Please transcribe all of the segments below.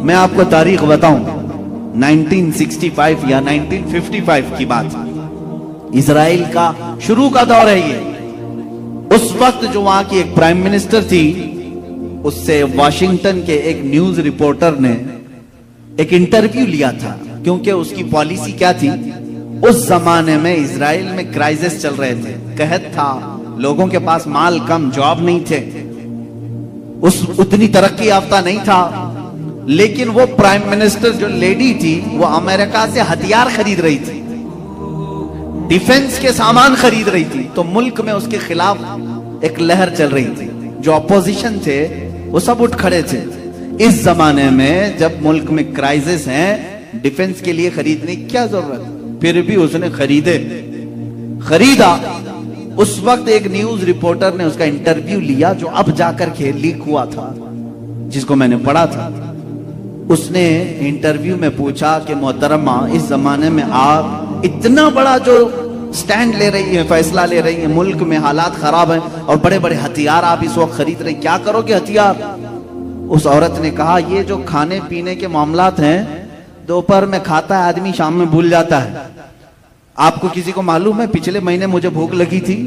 میں آپ کو تاریخ بتاؤں 1965 یا 1955 کی بات، اسرائیل کا شروع کا دور ہے یہ۔ اس وقت جو وہاں کی ایک پرائم منسٹر تھی، اس سے واشنگٹن کے ایک نیوز رپورٹر نے ایک انٹرویو لیا تھا، کیونکہ اس کی پالیسی کیا تھی، اس زمانے میں اسرائیل میں کرائسس چل رہے تھے، قحط تھا، لوگوں کے پاس مال کم، جاب نہیں تھے، اتنی ترقی یافتہ نہیں تھا، لیکن وہ پرائم منسٹر جو لیڈی تھی وہ امریکہ سے ہتھیار خرید رہی تھی، ڈیفنس کے سامان خرید رہی تھی، تو ملک میں اس کے خلاف ایک لہر چل رہی تھی، جو اپوزیشن تھے وہ سب اٹھ کھڑے تھے۔ اس زمانے میں جب ملک میں کرائسس ہیں، ڈیفنس کے لیے خریدنے کی کیا ضرورت، پھر بھی اس نے خریدا۔ اس وقت ایک نیوز رپورٹر نے اس کا انٹرویو لیا، جو اب جا کر کے لیک ہوا تھا، جس کو میں نے پڑھا تھا۔ اس نے انٹرویو میں پوچھا کہ محترمہ، اس زمانے میں آپ اتنا بڑا جو سٹینڈ لے رہی ہیں، فیصلہ لے رہی ہیں، ملک میں حالات خراب ہیں اور بڑے بڑے ہتھیار آپ اس وقت خرید رہے ہیں، کیا کرو گے ہتھیار؟ اس عورت نے کہا، یہ جو کھانے پینے کے معاملات ہیں، دوپہر میں کھاتا ہے آدمی، شام میں بھول جاتا ہے۔ آپ کو کسی کو معلوم ہے پچھلے مہینے مجھے بھوک لگی تھی؟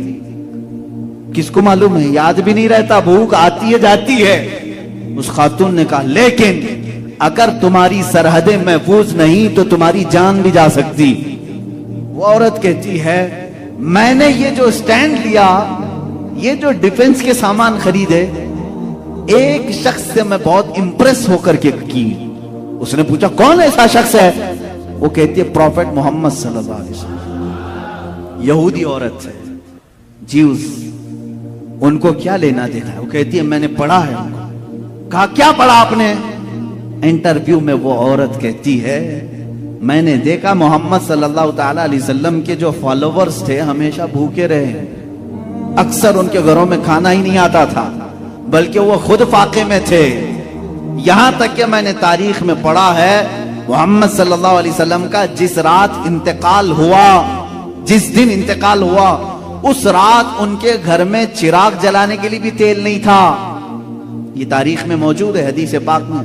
کس کو معلوم ہے؟ یاد بھی نہیں رہتا، بھوک آتی ہے جاتی ہے۔ اس خاتون نے کہا، لیکن اگر تمہاری سرحدیں محفوظ نہیں تو تمہاری جان بھی جا سکتی۔ وہ عورت کہتی ہے، میں نے یہ جو سٹینڈ لیا، یہ جو ڈیفنس کے سامان خریدے، ایک شخص سے میں بہت امپریس ہو کر کے کی۔ اس نے پوچھا، کون ایسا شخص ہے؟ وہ کہتی ہے، پروفیٹ محمد صلی اللہ علیہ وسلم۔ یہودی عورت ہے، جیوز، ان کو کیا لینا دینا ہے؟ وہ کہتی ہے، میں نے پڑھا ہے۔ کہا، کیا پڑھا آپ نے؟ انٹرویو میں وہ عورت کہتی ہے، میں نے دیکھا محمد صلی اللہ تعالی علیہ وسلم کے جو فالوورز تھے ہمیشہ بھوکے رہے، اکثر ان کے گھروں میں کھانا ہی نہیں آتا تھا، بلکہ وہ خود فاقے میں تھے۔ یہاں تک کہ میں نے تاریخ میں پڑھا ہے، محمد صلی اللہ علیہ وسلم کا جس رات انتقال ہوا، جس دن انتقال ہوا، اس رات ان کے گھر میں چراغ جلانے کے لیے بھی تیل نہیں تھا۔ یہ تاریخ میں موجود ہے، حدیث پاک میں،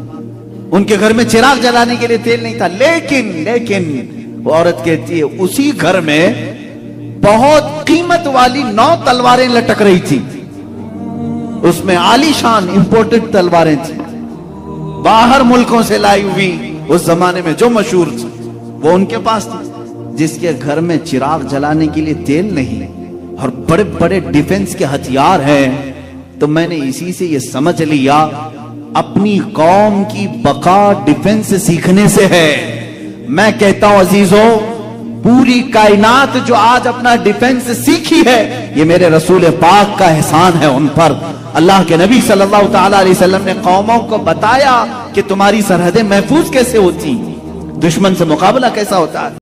ان کے گھر میں چراغ جلانے کے لیے تیل نہیں تھا۔ لیکن وہ عورت کہتی ہے، اسی گھر میں بہت قیمت والی 9 تلواریں لٹک رہی تھی، اس میں عالی شان امپورٹڈ تلواریں تھیں، باہر ملکوں سے لائی ہوئی، اس زمانے میں جو مشہور تھی وہ ان کے پاس تھی۔ جس کے گھر میں چراغ جلانے کے لیے تیل نہیں اور بڑے بڑے ڈیفنس کے ہتھیار ہیں، تو میں نے اسی سے یہ سمجھ لیا، اپنی قوم کی بقا ڈیفنس سیکھنے سے ہے۔ میں کہتا ہوں عزیزوں، پوری کائنات جو آج اپنا ڈیفنس سیکھی ہے، یہ میرے رسول پاک کا احسان ہے ان پر۔ اللہ کے نبی صلی اللہ تعالی علیہ وسلم نے قوموں کو بتایا کہ تمہاری سرحدیں محفوظ کیسے ہوتی، دشمن سے مقابلہ کیسا ہوتا ہے۔